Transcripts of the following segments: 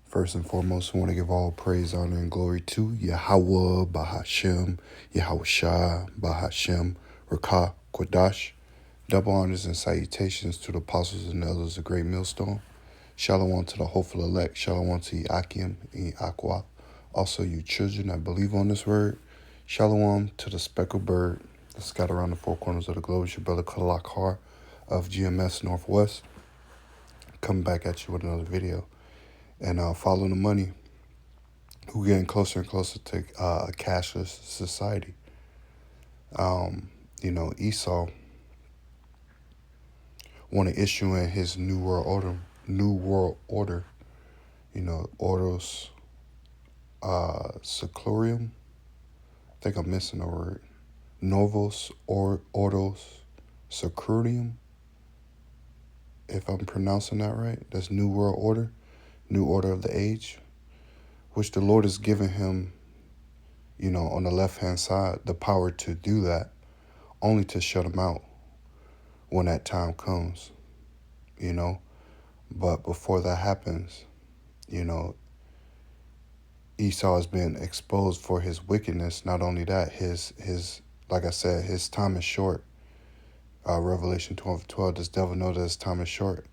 First and foremost, I want to give all praise, honor, and glory to Yahweh, Bahashem, Yahweh Shah, Bahashem, Rakah, Kodash. Double honors and salutations to the apostles and elders of Great Millstone. Shalom to the hopeful elect. Shalom to Iakim and Aqua. Also, you children that believe on this word. Shalom to the speckled bird that scattered around the four corners of the globe. It's your brother Kalak Har of GMS Northwest. Coming back at you with another video. And follow the money. We're getting closer and closer to a cashless society. Esau want to issue in his new world order. Ordos seclorium. I think I'm missing a word. Novos or Ordos seclorium. If I'm pronouncing that right, that's new world order, new order of the age, which the Lord has given him, on the left-hand side, the power to do that, only to shut him out when that time comes, But before that happens, Esau has been exposed for his wickedness. Not only that, his like I said, his time is short. Revelation 12:12. Does devil know that his time is short?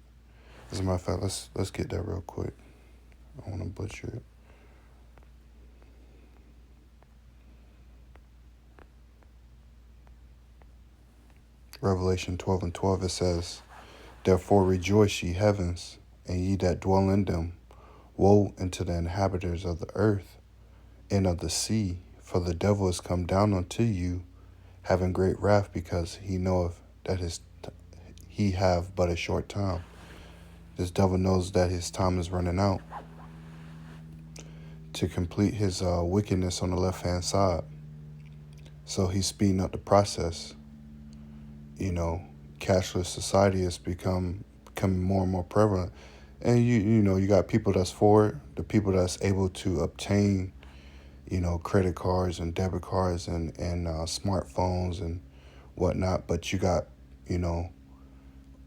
As a matter of fact, let's get that real quick. I want to butcher it. Revelation 12:12. It says, "Therefore rejoice, ye heavens, and ye that dwell in them. Woe unto the inhabitants of the earth and of the sea, for the devil is come down unto you, having great wrath, because he knoweth that he have but a short time." This devil knows that his time is running out to complete his wickedness on the left-hand side. So he's speeding up the process. Cashless society has becoming more and more prevalent. And you got people that's for it, the people that's able to obtain, credit cards and debit cards and smartphones and whatnot. But you got,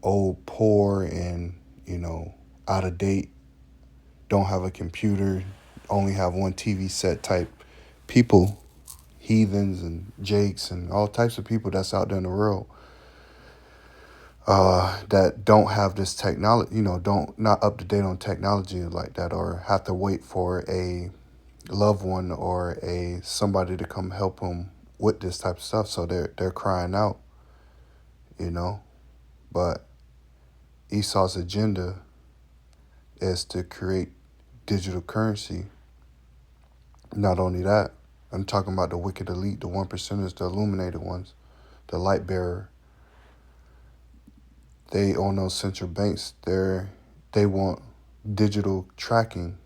old, poor, and, out of date, don't have a computer, only have one TV set type people, heathens and jakes and all types of people that's out there in the world. That don't have this technology, not up to date on technology like that, or have to wait for a loved one or somebody to come help them with this type of stuff. So they're crying out, But Esau's agenda is to create digital currency. Not only that, I'm talking about the wicked elite, the 1%ers, the illuminated ones, the light bearer. They own those central banks. They want digital tracking,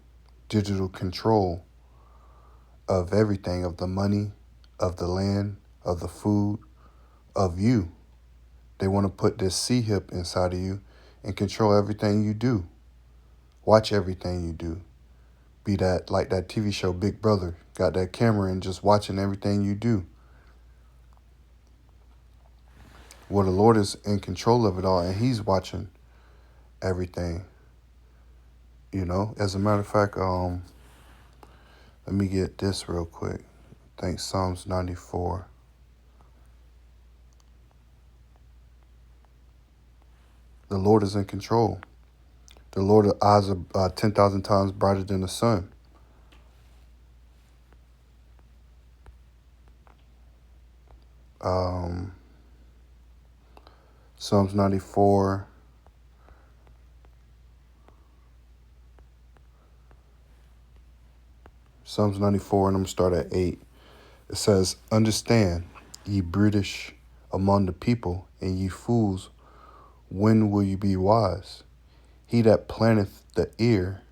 digital control of everything, of the money, of the land, of the food, of you. They want to put this C-hip inside of you and control everything you do. Watch everything you do. Be that like that TV show Big Brother. Got that camera and just watching everything you do. Well, the Lord is in control of it all, and he's watching everything. As a matter of fact, let me get this real quick. I think Psalms 94. The Lord is in control. The Lord's eyes are 10,000 times brighter than the sun. Psalms 94. Psalms 94, and I'm going to start at 8. It says, "Understand, ye brutish among the people, and ye fools, when will you be wise? He that planteth the ear,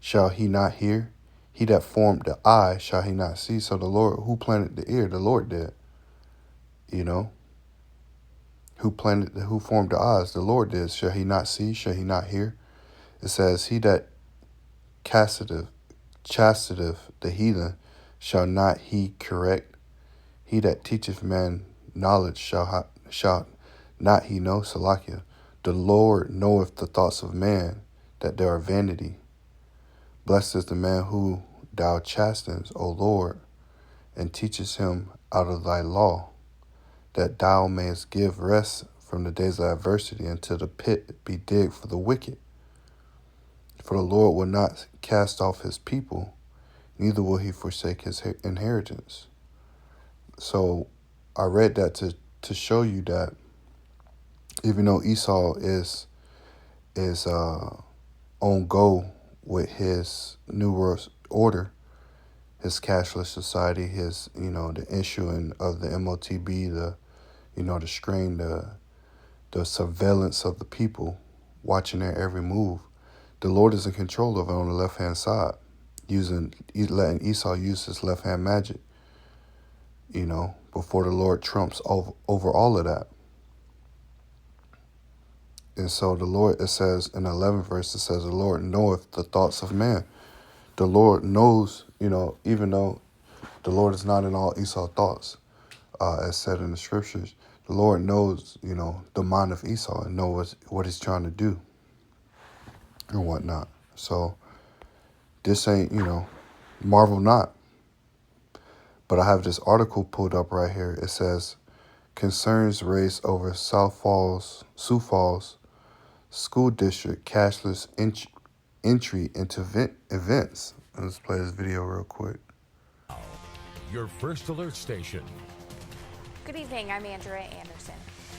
shall he not hear? He that formed the eye, shall he not see?" So the Lord, who planted the ear? The Lord did. Who formed the eyes? The Lord did. Shall he not see? Shall he not hear? It says, "He that chastiteth the heathen, shall not he correct? He that teacheth man knowledge, shall not he know?" Salakia. "The Lord knoweth the thoughts of man, that they are vanity. Blessed is the man who thou chastens, O Lord, and teachest him out of thy law, that thou mayest give rest from the days of adversity until the pit be digged for the wicked. For the Lord will not cast off his people, neither will he forsake his inheritance. So I read that to show you that even though Esau is on go with his New World Order, his cashless society, his the issuing of the MOTB, the strain, the surveillance of the people, watching their every move. The Lord is in control of it on the left hand side, letting Esau use his left hand magic. Before the Lord trumps over all of that. And so the Lord, it says in the 11th verse, it says, the Lord knoweth the thoughts of man. The Lord knows, even though the Lord is not in all Esau's thoughts, as said in the scriptures, the Lord knows, the mind of Esau and knows what he's trying to do and whatnot. So this ain't, marvel not. But I have this article pulled up right here. It says, concerns raised over Sioux Falls School District cashless entry into events. Let's play this video real quick. Your first alert station. Good evening, I'm Andrea Anderson.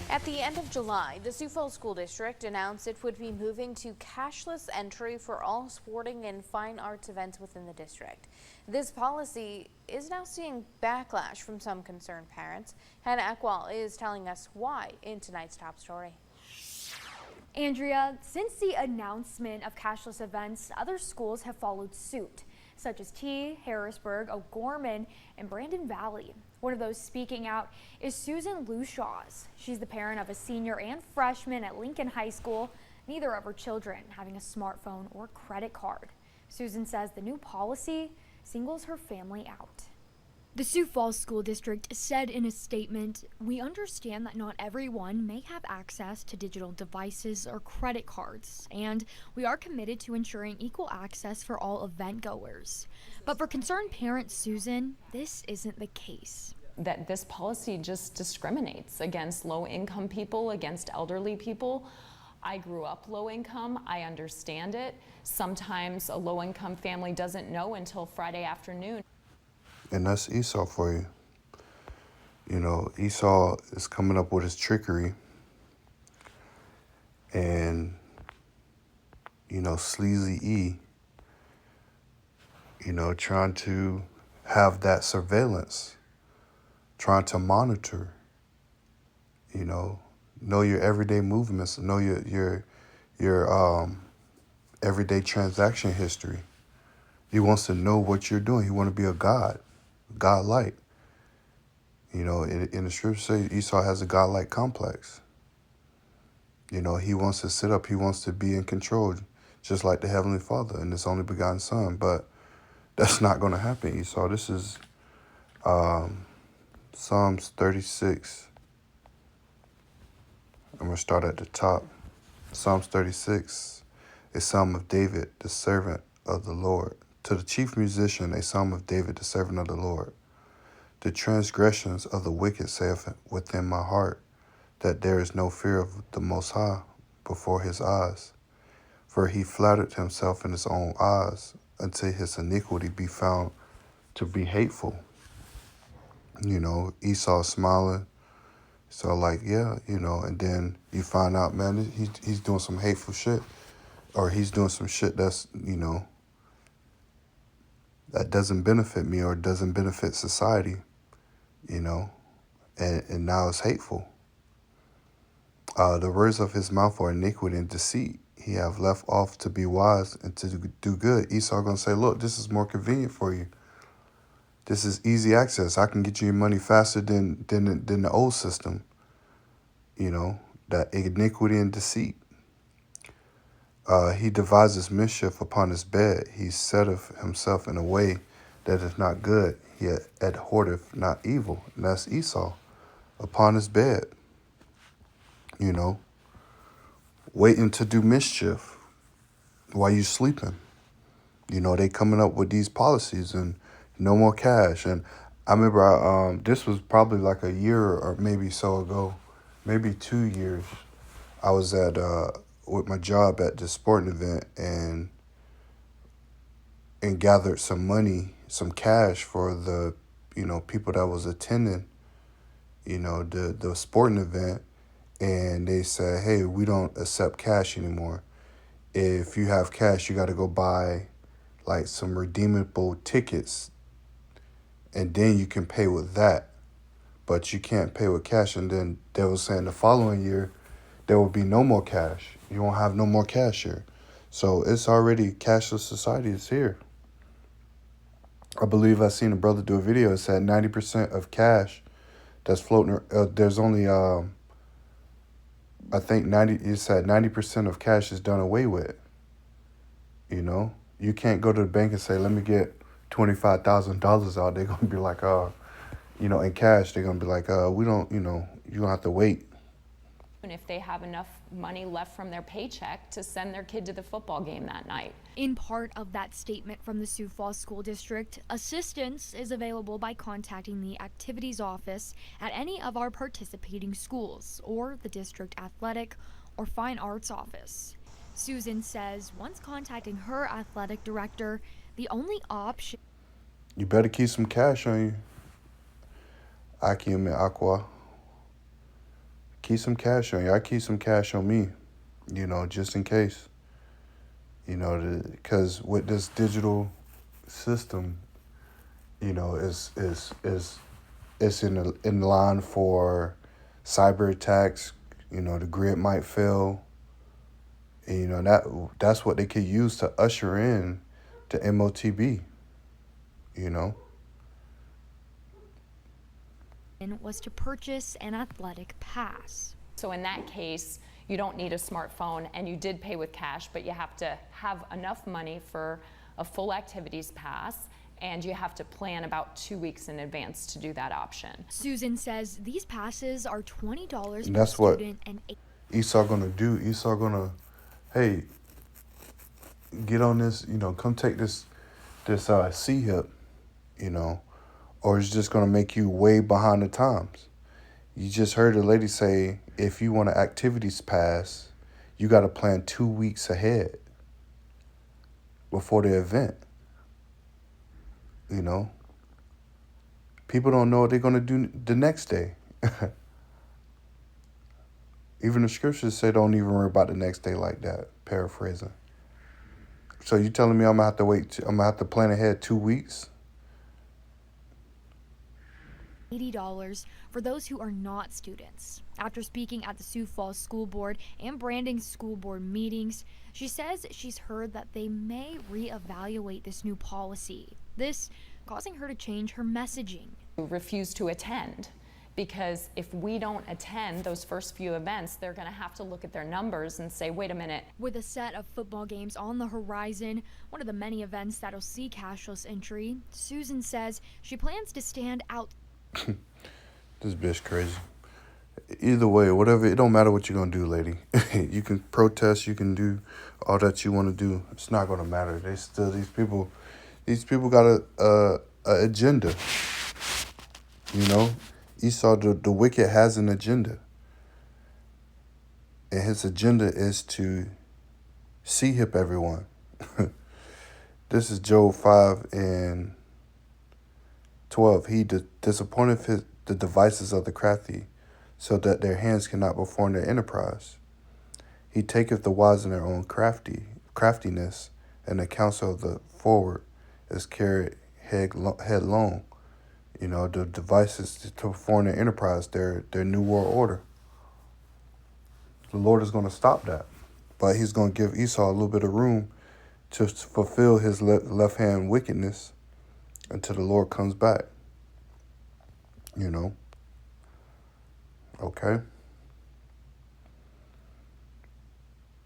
At the end of July, the Sioux Falls School District announced it would be moving to cashless entry for all sporting and fine arts events within the district. This policy is now seeing backlash from some concerned parents. Hannah Eckwall is telling us why in tonight's top story. Andrea, since the announcement of cashless events, other schools have followed suit, such as T, Harrisburg, O'Gorman, and Brandon Valley. One of those speaking out is Susan Lushaws. She's the parent of a senior and freshman at Lincoln High School, neither of her children having a smartphone or credit card. Susan says the new policy singles her family out. The Sioux Falls School District said in a statement, "We understand that not everyone may have access to digital devices or credit cards, and we are committed to ensuring equal access for all event goers. But for concerned parents, Susan, this isn't the case." That this policy just discriminates against low-income people, against elderly people. I grew up low income, I understand it. Sometimes a low-income family doesn't know until Friday afternoon. And that's Esau for you. Esau is coming up with his trickery and, Sleazy E, trying to have that surveillance, trying to monitor, know your everyday movements, know your everyday transaction history. He wants to know what you're doing. He wants to be a godlike. In the scripture say Esau has a godlike complex. He wants to sit up. He wants to be in control, just like the Heavenly Father and His only begotten Son. But that's not going to happen, Esau. This is Psalms 36. I'm going to start at the top. Psalms 36, a psalm of David, the servant of the Lord. To the chief musician, a psalm of David, the servant of the Lord. The transgressions of the wicked saith within my heart, that there is no fear of the Most High before his eyes. For he flattered himself in his own eyes, until his iniquity be found to be hateful. Esau smiling. So and then you find out, man, he's doing some hateful shit, or he's doing some shit that's, that doesn't benefit me or doesn't benefit society, and now it's hateful. The words of his mouth are iniquity and deceit. He have left off to be wise and to do good. Esau gonna say, look, this is more convenient for you. This is easy access. I can get you your money faster than the old system. That iniquity and deceit. He devises mischief upon his bed. He setteth himself in a way that is not good. He abhorreth not evil. And that's Esau upon his bed. Waiting to do mischief. while you sleeping. You know, they coming up with these policies and no more cash. And I remember this was probably like a year or maybe so ago, maybe 2 years. I was at with my job at the sporting event and gathered some money, some cash for the people that was attending the sporting event, and they said, hey, we don't accept cash anymore. If you have cash, you got to go buy like some redeemable tickets, and then you can pay with that, but you can't pay with cash. And then they were saying the following year there will be no more cash. You won't have no more cash here. So it's already cashless society is here. I believe I seen a brother do a video. It said 90% of cash that's floating. There's only I think 90. It said 90% of cash is done away with. You know, you can't go to the bank and say, "Let me get $25,000 out." They're gonna be like, in cash. They're gonna be like, we don't. You're gonna have to wait. And if they have enough money left from their paycheck to send their kid to the football game that night. In part of that statement from the Sioux Falls School District, assistance is available by contacting the activities office at any of our participating schools or the district athletic or fine arts office. Susan says once contacting her athletic director, the only option. You better keep some cash on you. Aki and Aqua. Keep some cash on you. I keep some cash on me, just in case. Because with this digital system, it's in line for cyber attacks. The grid might fail. And, that's what they could use to usher in to MOTB. Was to purchase an athletic pass. So in that case, you don't need a smartphone and you did pay with cash, but you have to have enough money for a full activities pass, and you have to plan about 2 weeks in advance to do that option. Susan says these passes are $20 and that's per what student and Esau gonna do. Esau gonna, hey, get on this, come take this C-hip, or it's just gonna make you way behind the times. You just heard a lady say, if you want an activities pass, you got to plan 2 weeks ahead before the event. People don't know what they're going to do the next day. Even the scriptures say don't even worry about the next day like that, paraphrasing. So you telling me I'm going to have to plan ahead 2 weeks? $80 for those who are not students. After speaking at the Sioux Falls School Board and Branding School Board meetings, she says she's heard that they may reevaluate this new policy. This causing her to change her messaging. Refuse to attend, because if we don't attend those first few events, they're going to have to look at their numbers and say, wait a minute. With a set of football games on the horizon, one of the many events that'll see cashless entry, Susan says she plans to stand out. This bitch crazy. Either way, whatever, it don't matter what you're gonna do, lady. You can protest, you can do all that you want to do. It's not gonna matter. These people got a agenda. Esau, the wicked, has an agenda, and his agenda is to C-hip everyone. This is Job 5:12. He disappointeth the devices of the crafty, so that their hands cannot perform their enterprise. He taketh the wise in their own craftiness, and the counsel of the forward is carried headlong. The devices to perform their enterprise, their new world order. The Lord is going to stop that, but he's going to give Esau a little bit of room to fulfill his left hand wickedness until the Lord comes back. Okay.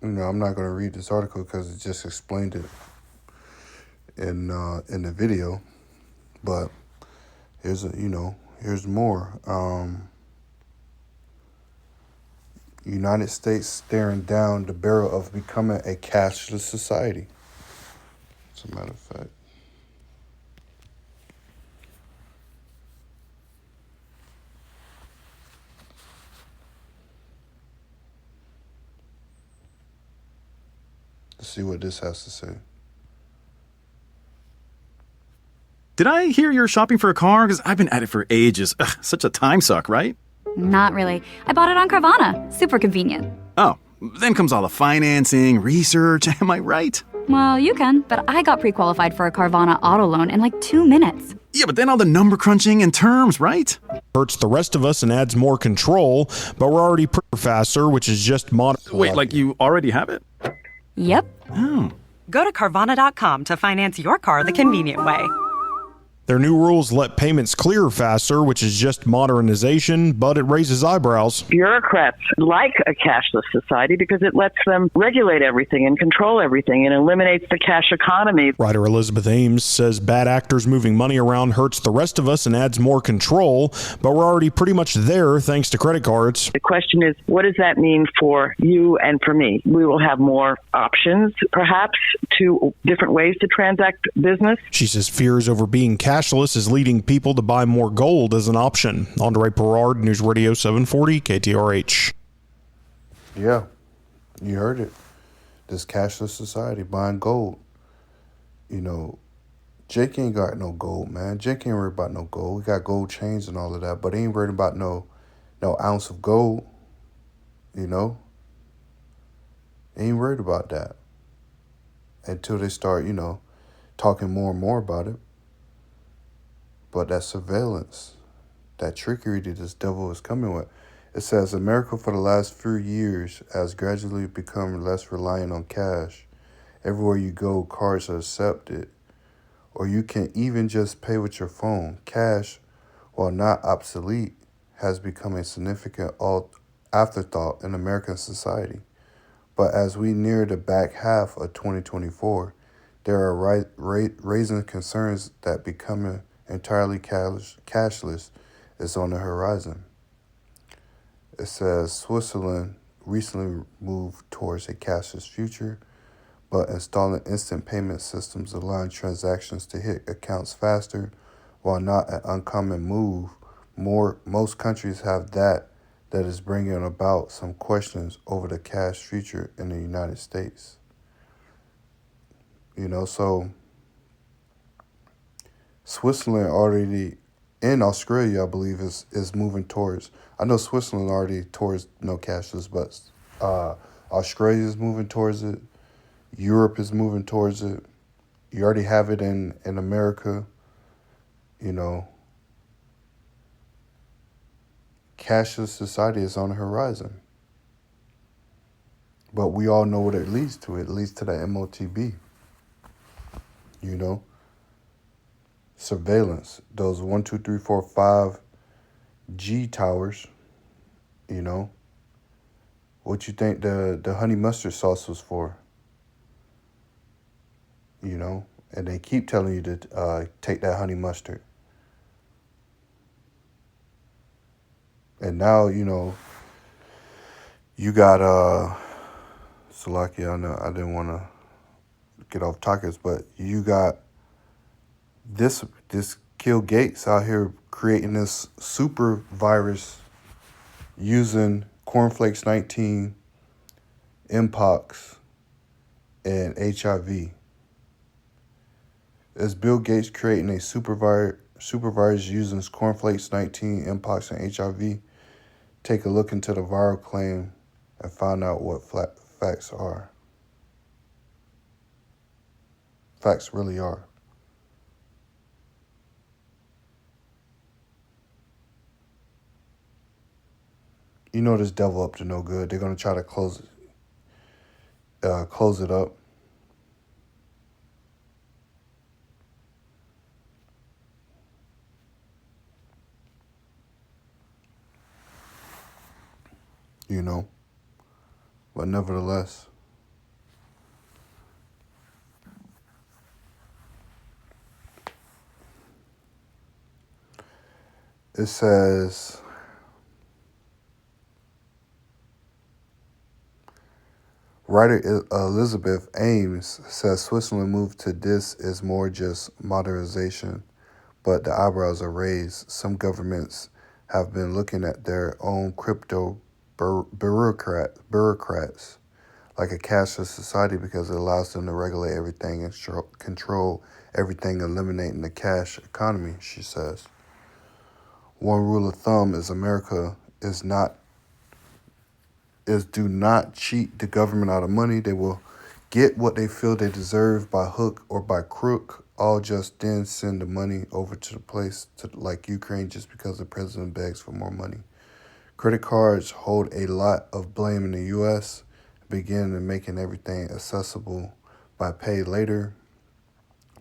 I'm not going to read this article because it just explained it in the video, but here's more. United States staring down the barrel of becoming a cashless society. As a matter of fact. Let's see what this has to say. Did I hear you're shopping for a car? Because I've been at it for ages. Ugh, such a time suck, right? Not really. I bought it on Carvana. Super convenient. Oh, then comes all the financing, research, am I right? Well, you can, but I got pre-qualified for a Carvana auto loan in like 2 minutes. Yeah, but then all the number crunching and terms, right? Hurts the rest of us and adds more control, but we're already faster, which is just Wait, like you already have it? Yep. Oh. Go to Carvana.com to finance your car the convenient way. Their new rules let payments clear faster, which is just modernization, but it raises eyebrows. Bureaucrats like a cashless society because it lets them regulate everything and control everything and eliminates the cash economy. Writer Elizabeth Ames says bad actors moving money around hurts the rest of us and adds more control, but we're already pretty much there thanks to credit cards. The question is, what does that mean for you and for me? We will have more options, perhaps, to different ways to transact business. She says fears over being cashless is leading people to buy more gold as an option. Andre Perard, News Radio 740, KTRH. Yeah, you heard it. This cashless society buying gold. You know, Jake ain't got no gold, man. Jake ain't worried about no gold. We got gold chains and all of that, but he ain't worried about no ounce of gold. You know, he ain't worried about that until they start, talking more and more about it. But that surveillance, that trickery that this devil is coming with. It says America for the last few years has gradually become less reliant on cash. Everywhere you go, cards are accepted. Or you can even just pay with your phone. Cash, while not obsolete, has become a significant afterthought in American society. But as we near the back half of 2024, there are raising concerns that becoming entirely cashless is on the horizon. It says Switzerland recently moved towards a cashless future, but installing instant payment systems allowing transactions to hit accounts faster, while not an uncommon move, most countries have that is bringing about some questions over the cash future in the United States. So Switzerland already, and Australia, I believe, is moving towards. I know Switzerland already towards no cashless, but Australia is moving towards it. Europe is moving towards it. You already have it in America. Cashless society is on the horizon. But we all know what it leads to. It leads to the MOTB. Surveillance, those 1, 2, 3, 4, 5 G towers, what you think the honey mustard sauce was for, and they keep telling you to take that honey mustard. And now, you got, Salakia, I know I didn't want to get off topics, but you got this Bill Gates out here creating this super virus using cornflakes 19, Mpox, and HIV. Is Bill Gates creating a super virus using cornflakes 19, Mpox, and HIV? Take a look into the viral claim and find out what facts are. Facts really are. This devil up to no good. They're gonna try to close it up. But nevertheless, it says Writer Elizabeth Ames says Switzerland move to this is more just modernization, but the eyebrows are raised. Some governments have been looking at their own crypto bureaucrats like a cashless society because it allows them to regulate everything and control everything, eliminating the cash economy, she says. One rule of thumb is America is do not cheat the government out of money. They will get what they feel they deserve by hook or by crook. All just then send the money over to the place like Ukraine just because the president begs for more money. Credit cards hold a lot of blame in the U.S., beginning in making everything accessible by pay later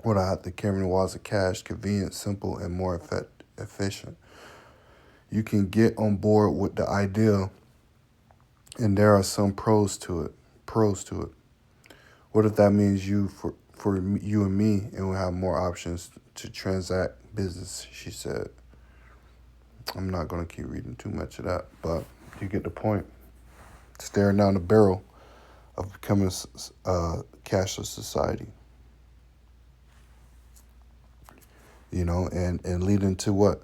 without the carrying walls of cash, convenient, simple, and more efficient. You can get on board with the idea, and there are some pros to it. What if that means for you and me, and we'll have more options to transact business, she said. I'm not going to keep reading too much of that, but you get the point. Staring down the barrel of becoming a cashless society. And leading to what?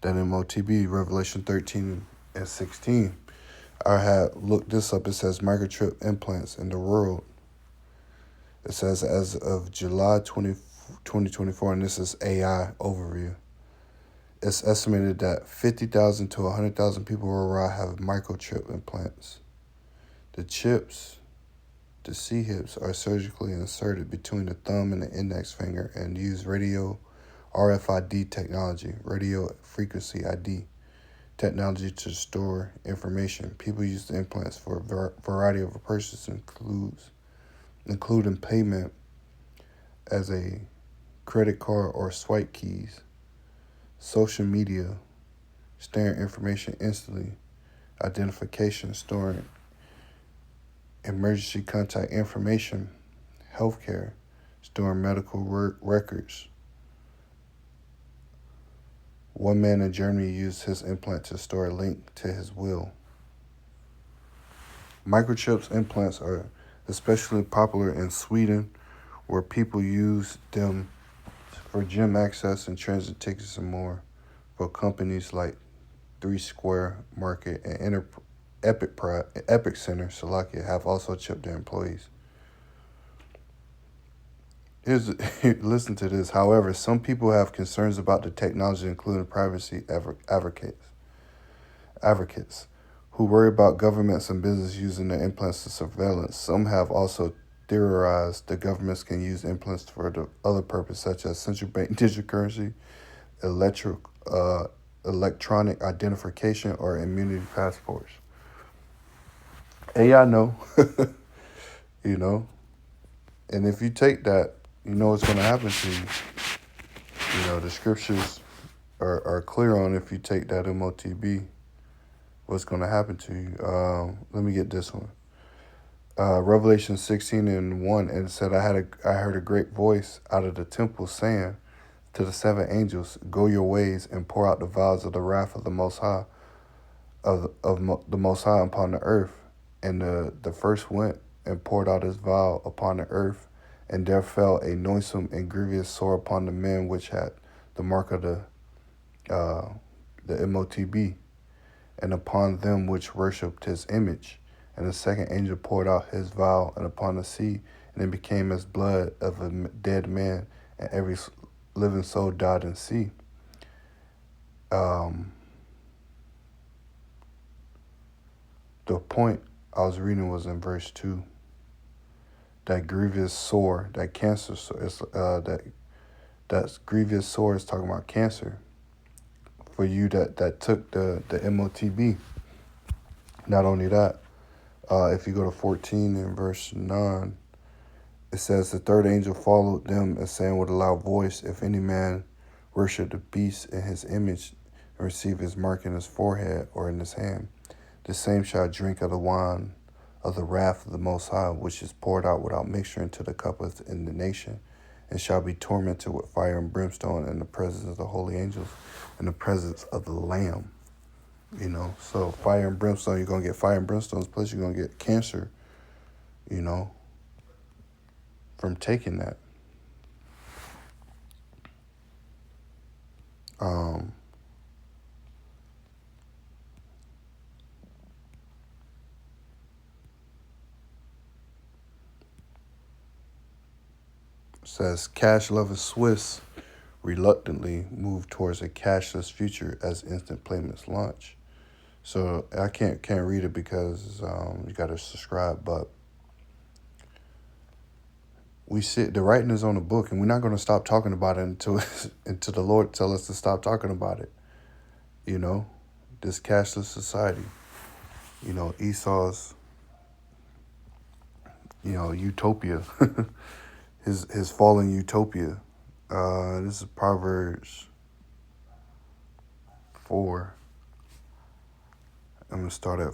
That MOTB, Revelation 13 and 16. I had looked this up. It says microchip implants in the world. It says as of July 2024, and this is AI overview. It's estimated that 50,000 to 100,000 people worldwide have microchip implants. The chips, the C-hips, are surgically inserted between the thumb and the index finger and use radio RFID technology, radio frequency ID technology to store information. People use the implants for a variety of purposes, including payment as a credit card or swipe keys, social media, sharing information instantly, identification, storing emergency contact information, healthcare, storing medical records. One man in Germany used his implant to store a link to his will. Microchips implants are especially popular in Sweden, where people use them for gym access and transit tickets and more. For companies like Three Square Market and Epic Center, Slovakia, have also chipped their employees. Listen to this. However, some people have concerns about the technology, including privacy advocates who worry about governments and business using their implants for surveillance. Some have also theorized that governments can use implants for the other purpose, such as central bank digital currency, electronic identification, or immunity passports. AI know, and if you take that, you know what's going to happen to you. The scriptures are clear on if you take that MOTB, what's going to happen to you. Let me get this one. Revelation 16 and 1, and it said, I heard a great voice out of the temple saying to the seven angels, go your ways and pour out the vials of the wrath of the Most High, the Most High upon the earth. And the first went and poured out his vial upon the earth, and there fell a noisome and grievous sore upon the men which had the mark of the MOTB, and upon them which worshipped his image. And the second angel poured out his vial and upon the sea, and it became as blood of a dead man, and every living soul died in sea. The point I was reading was in verse 2. That grievous sore, that cancer sore, that grievous sore is talking about cancer. For you that took the MOTB. Not only that, if you go to 14 and verse 9, it says, the third angel followed them and saying with a loud voice, if any man worship the beast in his image and receive his mark in his forehead or in his hand, the same shall drink of the wine of the wrath of the Most High, which is poured out without mixture into the cup of indignation, and shall be tormented with fire and brimstone in the presence of the holy angels, in the presence of the Lamb. So fire and brimstone, you're going to get fire and brimstone, plus you're going to get cancer, you know, from taking that. Says cash loving Swiss reluctantly move towards a cashless future as instant payments launch. So I can't read it because you got to subscribe, but the writing is on the book, and we're not going to stop talking about it until the Lord tell us to stop talking about it. You know, this cashless society. You know, Esau's, utopia, his fallen utopia. This is Proverbs 4. I'm gonna start at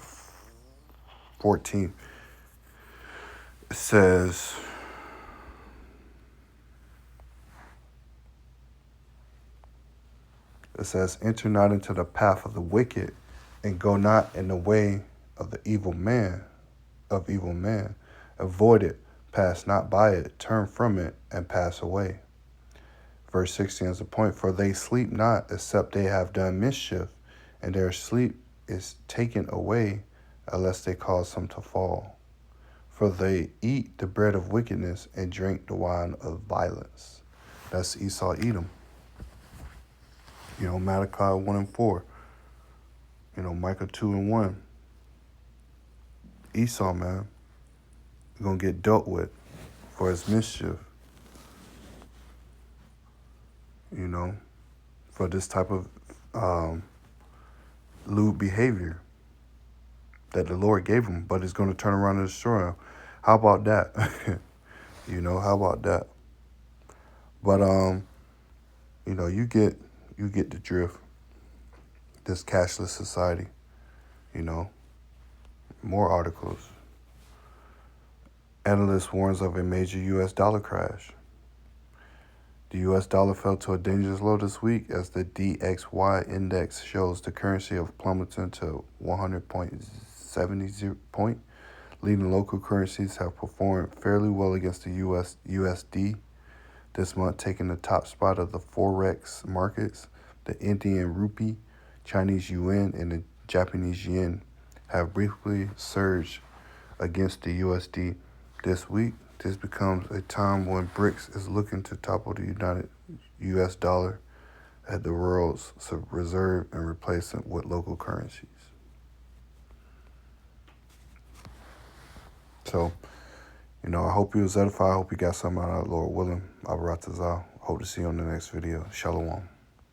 14. It says, enter not into the path of the wicked, and go not in the way of the evil man. Avoid it, pass not by it, turn from it, and pass away. Verse 16 is the point, for they sleep not, except they have done mischief, and their sleep is taken away, unless they cause some to fall. For they eat the bread of wickedness, and drink the wine of violence. That's Esau, Edom. Malachi 1 and 4. Micah 2 and 1. Esau, man, you're going to get dealt with for his mischief. For this type of lewd behavior that the Lord gave him, but he's going to turn around and destroy him. How about that? How about that? But you get the drift. This cashless society, more articles. Analyst warns of a major U.S. dollar crash. The U.S. dollar fell to a dangerous low this week as the DXY index shows the currency of plummeting to 100.70 point. Leading local currencies have performed fairly well against the USD this month, taking the top spot of the Forex markets. The Indian rupee, Chinese yuan, and the Japanese yen have briefly surged against the USD this week. This becomes a time when BRICS is looking to topple the U.S. dollar at the world's reserve and replace it with local currencies. So, I hope you was edified. I hope you got something out of it, Lord willing. Abaratazah. Hope to see you on the next video. Shalom.